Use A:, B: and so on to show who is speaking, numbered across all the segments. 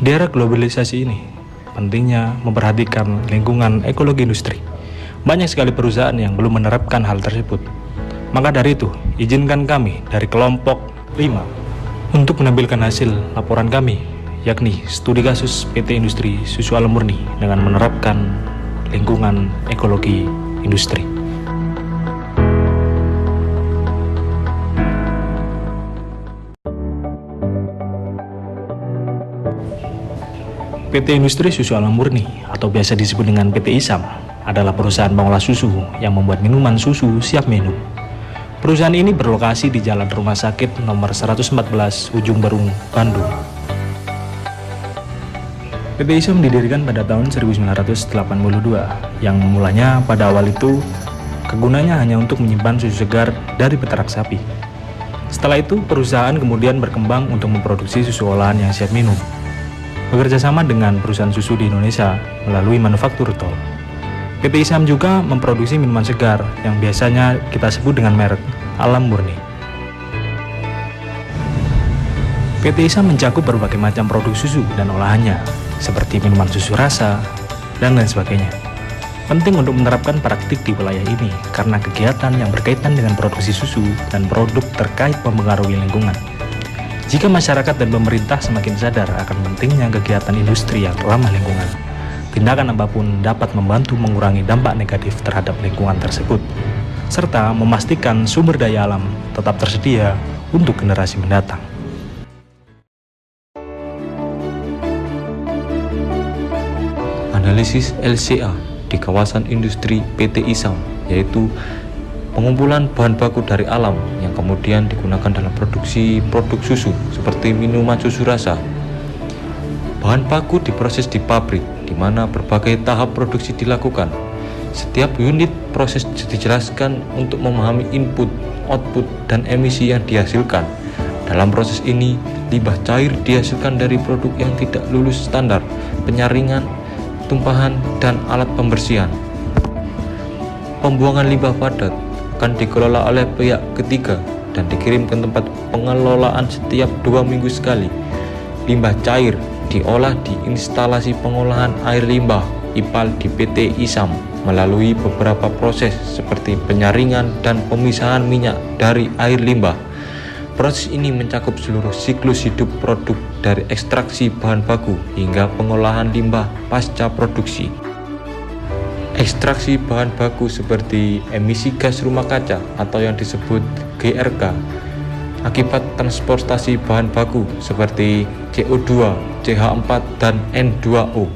A: Di era globalisasi ini, pentingnya memperhatikan lingkungan ekologi industri. Banyak sekali perusahaan yang belum menerapkan hal tersebut. Maka dari itu, izinkan kami dari kelompok 5 untuk menampilkan hasil laporan kami, yakni studi kasus PT Industri Susu Alam Murni dengan menerapkan lingkungan ekologi industri. PT Industri Susu Alam Murni atau biasa disebut dengan PT ISAM adalah perusahaan pengolah susu yang membuat minuman susu siap minum. Perusahaan ini berlokasi di Jalan Rumah Sakit nomor 114 Ujung Berung, Bandung. PT ISAM didirikan pada tahun 1982 yang mulanya pada awal itu kegunaannya hanya untuk menyimpan susu segar dari peternak sapi. Setelah itu perusahaan kemudian berkembang untuk memproduksi susu olahan yang siap minum. Bekerja sama dengan perusahaan susu di Indonesia melalui manufaktur tol. PT ISAM juga memproduksi minuman segar yang biasanya kita sebut dengan merek Alam Murni. PT ISAM mencakup berbagai macam produk susu dan olahannya, seperti minuman susu rasa, dan lain sebagainya. Penting untuk menerapkan praktik di wilayah ini karena kegiatan yang berkaitan dengan produksi susu dan produk terkait mempengaruhi lingkungan. Jika masyarakat dan pemerintah semakin sadar akan pentingnya kegiatan industri yang ramah lingkungan, tindakan apapun dapat membantu mengurangi dampak negatif terhadap lingkungan tersebut, serta memastikan sumber daya alam tetap tersedia untuk generasi mendatang.
B: Analisis LCA di kawasan industri PT ISAM, yaitu pengumpulan bahan baku dari alam yang kemudian digunakan dalam produksi produk susu seperti minuman susu rasa. Bahan baku diproses di pabrik di mana berbagai tahap produksi dilakukan. Setiap unit proses dijelaskan untuk memahami input, output, dan emisi yang dihasilkan. Dalam proses ini, limbah cair dihasilkan dari produk yang tidak lulus standar penyaringan, tumpahan, dan alat pembersihan. Pembuangan limbah padat akan dikelola oleh pihak ketiga dan dikirim ke tempat pengelolaan setiap 2 minggu sekali. Limbah cair diolah di instalasi pengolahan air limbah IPAL di PT ISAM melalui beberapa proses seperti penyaringan dan pemisahan minyak dari air limbah. Proses ini mencakup seluruh siklus hidup produk dari ekstraksi bahan baku hingga pengolahan limbah pasca produksi. Ekstraksi bahan baku seperti emisi gas rumah kaca atau yang disebut GRK akibat transportasi bahan baku seperti CO2, CH4, dan N2O.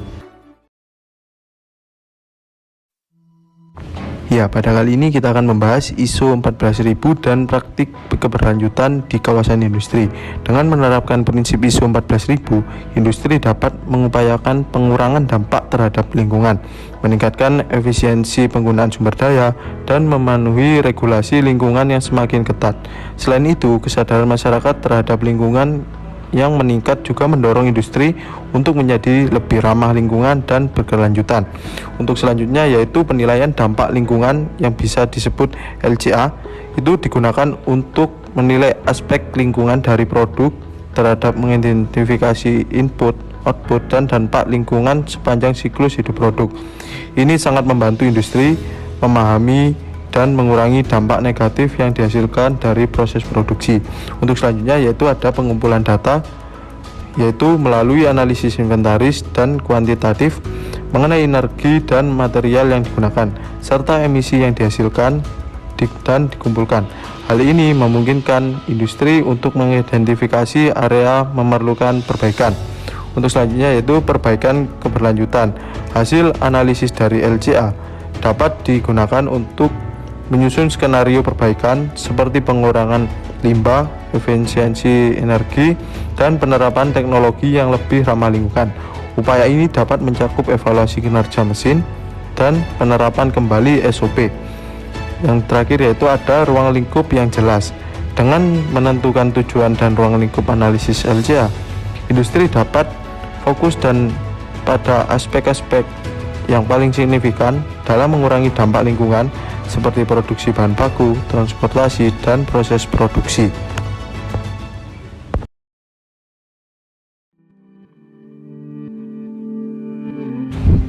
C: Ya, pada kali ini kita akan membahas ISO 14000 dan praktik keberlanjutan di kawasan industri. Dengan menerapkan prinsip ISO 14000, industri dapat mengupayakan pengurangan dampak terhadap lingkungan, meningkatkan efisiensi penggunaan sumber daya, dan memenuhi regulasi lingkungan yang semakin ketat. Selain itu, kesadaran masyarakat terhadap lingkungan yang meningkat juga mendorong industri untuk menjadi lebih ramah lingkungan dan berkelanjutan. Untuk selanjutnya yaitu penilaian dampak lingkungan yang bisa disebut LCA, itu digunakan untuk menilai aspek lingkungan dari produk terhadap mengidentifikasi input, output, dan dampak lingkungan sepanjang siklus hidup produk. Ini sangat membantu industri memahami dan mengurangi dampak negatif yang dihasilkan dari proses produksi. Untuk selanjutnya yaitu ada pengumpulan data, yaitu melalui analisis inventaris dan kuantitatif mengenai energi dan material yang digunakan, serta emisi yang dihasilkan dan dikumpulkan. Hal ini memungkinkan industri untuk mengidentifikasi area memerlukan perbaikan. Untuk selanjutnya yaitu perbaikan keberlanjutan. Hasil analisis dari LCA dapat digunakan untuk menyusun skenario perbaikan seperti pengurangan limbah, efisiensi energi, dan penerapan teknologi yang lebih ramah lingkungan. Upaya ini dapat mencakup evaluasi kinerja mesin dan penerapan kembali SOP. Yang terakhir yaitu ada ruang lingkup yang jelas. Dengan menentukan tujuan dan ruang lingkup analisis LCA, industri dapat fokus dan pada aspek-aspek yang paling signifikan dalam mengurangi dampak lingkungan seperti produksi bahan baku, transportasi, dan proses produksi.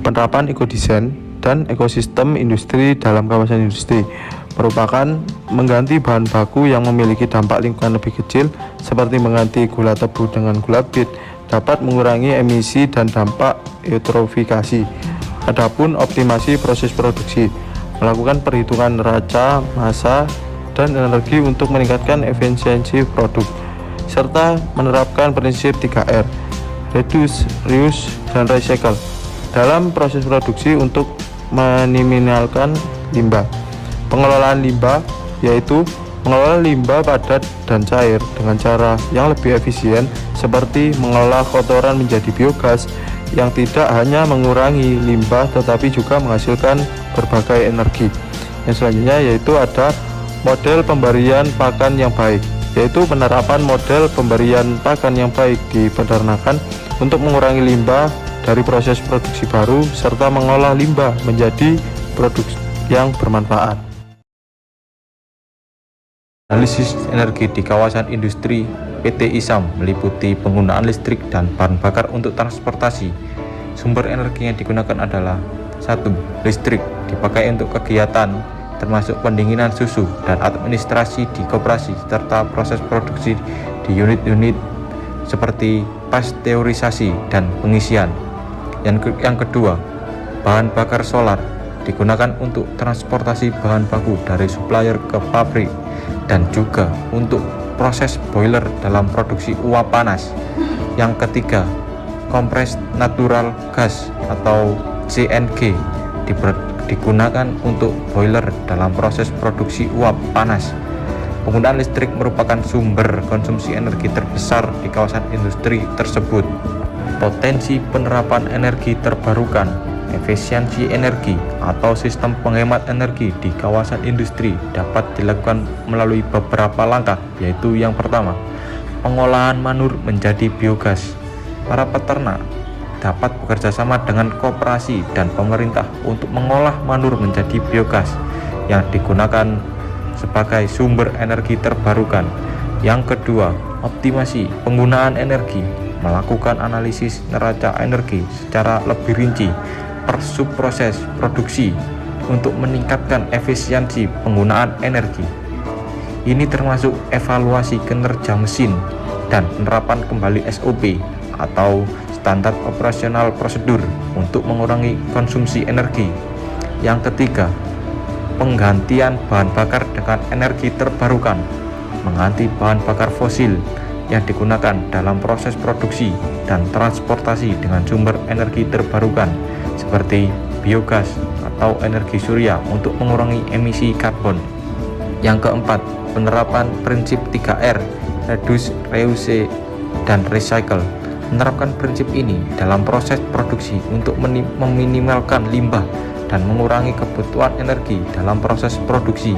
C: Penerapan ekodesain dan ekosistem industri dalam kawasan industri merupakan mengganti bahan baku yang memiliki dampak lingkungan lebih kecil seperti mengganti gula tebu dengan gula bit dapat mengurangi emisi dan dampak eutrofikasi. Adapun optimasi proses produksi, melakukan perhitungan neraca, massa, dan energi untuk meningkatkan efisiensi produk, serta menerapkan prinsip 3R, reduce, reuse, dan recycle dalam proses produksi untuk meminimalkan limbah. Pengelolaan limbah yaitu mengelola limbah padat dan cair dengan cara yang lebih efisien seperti mengolah kotoran menjadi biogas yang tidak hanya mengurangi limbah tetapi juga menghasilkan berbagai energi. Yang selanjutnya yaitu ada model pemberian pakan yang baik, yaitu penerapan model pemberian pakan yang baik di peternakan untuk mengurangi limbah dari proses produksi baru serta mengolah limbah menjadi produk yang bermanfaat.
B: Analisis energi di kawasan industri PT ISAM meliputi penggunaan listrik dan bahan bakar untuk transportasi. Sumber energi yang digunakan adalah 1. Listrik dipakai untuk kegiatan termasuk pendinginan susu dan administrasi di koperasi serta proses produksi di unit-unit seperti pasteurisasi dan pengisian. Yang kedua, bahan bakar solar digunakan untuk transportasi bahan baku dari supplier ke pabrik dan juga untuk proses boiler dalam produksi uap panas. Yang ketiga, compressed natural gas atau CNG digunakan untuk boiler dalam proses produksi uap panas. Penggunaan listrik merupakan sumber konsumsi energi terbesar di kawasan industri tersebut. Potensi penerapan energi terbarukan, efisiensi energi atau sistem penghemat energi di kawasan industri dapat dilakukan melalui beberapa langkah, yaitu yang pertama, pengolahan manur menjadi biogas. Para peternak dapat bekerjasama dengan koperasi dan pemerintah untuk mengolah manur menjadi biogas yang digunakan sebagai sumber energi terbarukan. Yang kedua, optimasi penggunaan energi, melakukan analisis neraca energi secara lebih rinci per subproses produksi untuk meningkatkan efisiensi penggunaan energi. Ini termasuk evaluasi kinerja mesin dan penerapan kembali SOP atau standar operasional prosedur untuk mengurangi konsumsi energi. Yang ketiga, penggantian bahan bakar dengan energi terbarukan, mengganti bahan bakar fosil yang digunakan dalam proses produksi dan transportasi dengan sumber energi terbarukan seperti biogas atau energi surya untuk mengurangi emisi karbon. Yang keempat, penerapan prinsip 3R, reduce, reuse, dan recycle. Menerapkan prinsip ini dalam proses produksi untuk meminimalkan limbah dan mengurangi kebutuhan energi dalam proses produksi.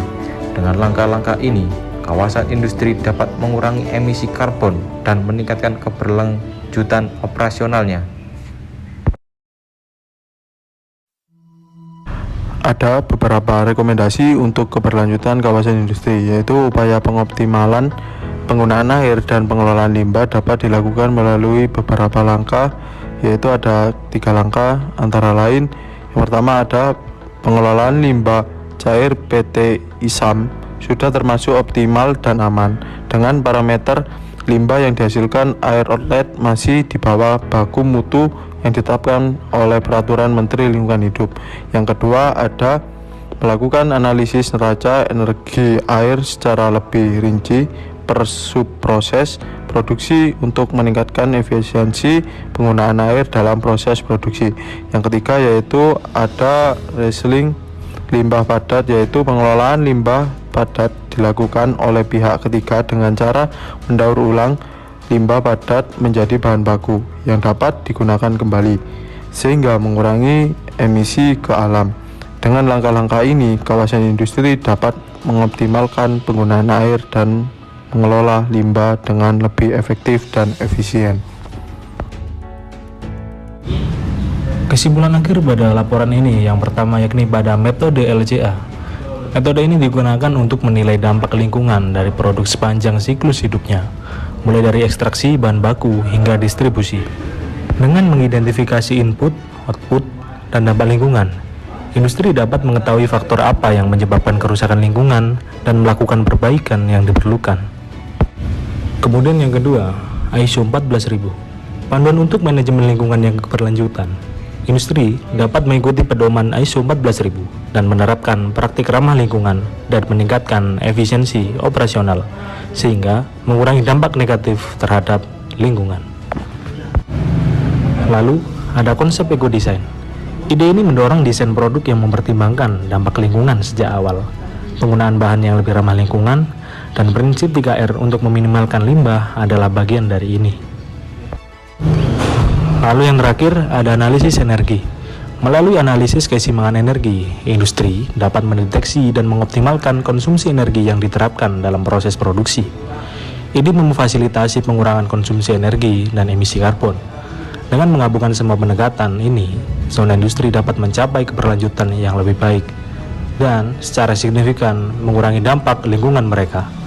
B: Dengan langkah-langkah ini, kawasan industri dapat mengurangi emisi karbon dan meningkatkan keberlanjutan operasionalnya.
C: Ada beberapa rekomendasi untuk keberlanjutan kawasan industri, yaitu upaya pengoptimalan penggunaan air dan pengelolaan limbah dapat dilakukan melalui beberapa langkah, yaitu ada 3 langkah antara lain. Yang pertama ada pengelolaan limbah cair PT ISAM sudah termasuk optimal dan aman dengan parameter limbah yang dihasilkan air outlet masih di bawah baku mutu yang ditetapkan oleh Peraturan Menteri Lingkungan Hidup. Yang kedua ada melakukan analisis neraca energi air secara lebih rinci per subproses produksi untuk meningkatkan efisiensi penggunaan air dalam proses produksi. Yang ketiga yaitu ada recycling limbah padat, yaitu pengelolaan limbah padat dilakukan oleh pihak ketiga dengan cara mendaur ulang limbah padat menjadi bahan baku yang dapat digunakan kembali sehingga mengurangi emisi ke alam. Dengan langkah-langkah ini, kawasan industri dapat mengoptimalkan penggunaan air dan mengelola limbah dengan lebih efektif dan efisien.
A: Kesimpulan akhir pada laporan ini yang pertama yakni pada metode LCA. Metode ini digunakan untuk menilai dampak lingkungan dari produk sepanjang siklus hidupnya, mulai dari ekstraksi bahan baku hingga distribusi. Dengan mengidentifikasi input, output, dan dampak lingkungan. Industri dapat mengetahui faktor apa yang menyebabkan kerusakan lingkungan dan melakukan perbaikan yang diperlukan. Kemudian yang kedua, ISO 14000. Panduan untuk manajemen lingkungan yang berkelanjutan. Industri dapat mengikuti pedoman ISO 14000 dan menerapkan praktik ramah lingkungan dan meningkatkan efisiensi operasional sehingga mengurangi dampak negatif terhadap lingkungan. Lalu, ada konsep ekodesign. Ide ini mendorong desain produk yang mempertimbangkan dampak lingkungan sejak awal, penggunaan bahan yang lebih ramah lingkungan, dan prinsip 3R untuk meminimalkan limbah adalah bagian dari ini. Lalu yang terakhir ada analisis energi. Melalui analisis keseimbangan energi, industri dapat mendeteksi dan mengoptimalkan konsumsi energi yang diterapkan dalam proses produksi. Ini memfasilitasi pengurangan konsumsi energi dan emisi karbon. Dengan menggabungkan semua pendekatan ini, zona industri dapat mencapai keberlanjutan yang lebih baik dan secara signifikan mengurangi dampak lingkungan mereka.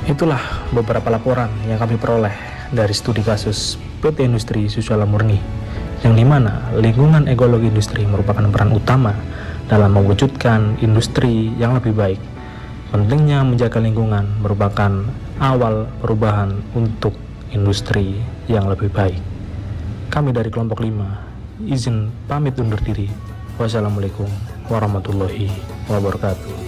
A: Itulah beberapa laporan yang kami peroleh dari studi kasus PT Industri Susu Alam Murni, yang dimana lingkungan ekologi industri merupakan peran utama dalam mewujudkan industri yang lebih baik. Pentingnya menjaga lingkungan merupakan awal perubahan untuk industri yang lebih baik. Kami dari kelompok 5 izin pamit undur diri. Wassalamualaikum warahmatullahi wabarakatuh.